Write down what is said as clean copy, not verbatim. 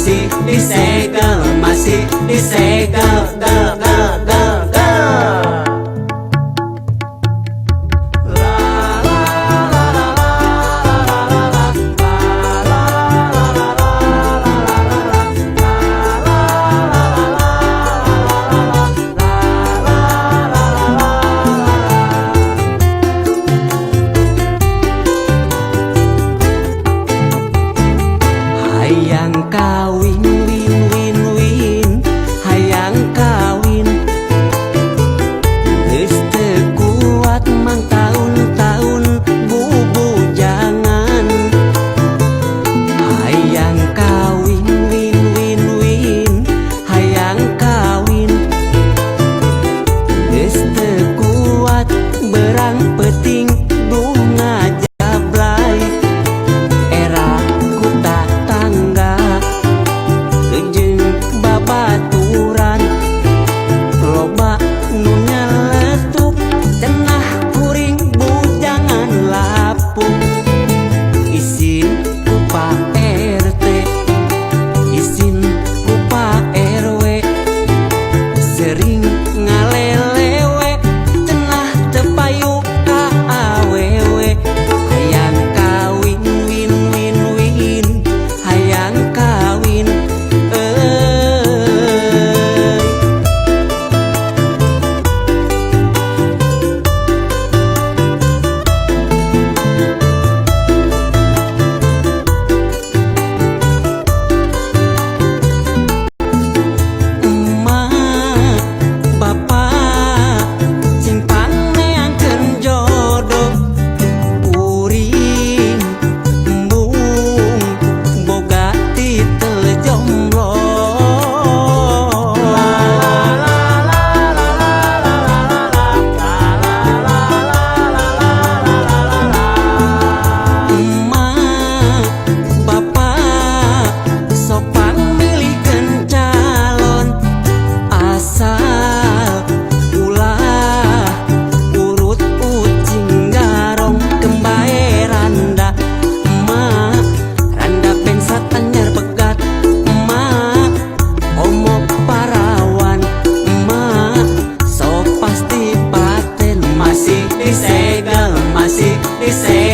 masih disegel, masih disegel, gel, gel, gel, gel. Hayang kawin, win, win, win, hayang kawin. Geus teu kuat mang tahun-tahun bubu jangan. Hayang kawin, win, win, win, hayang kawin. Geus teu kuat berang peuting duh ngajablay. Era kuta tangga jeung babaturan loba nu nyeletuk cenah kuring bujangan lapuk. Isin ku Pak RT, isin ku Pak RW, sering ngalelewe cenah teu payu ka awewe. Hayang kawin, win, win, win, hayang kawin. Emak, bapak, sing paneangkeun jodoh, kuring embung boga titel jomblo. Emak, bapak, sopan milihkeun calon, asal ulah urut ucing garong kembae randa. Emak, randa pengsat anyar begat. Emak, omok parawan. Emak, sok pasti paten, masih disegel, masih disegel.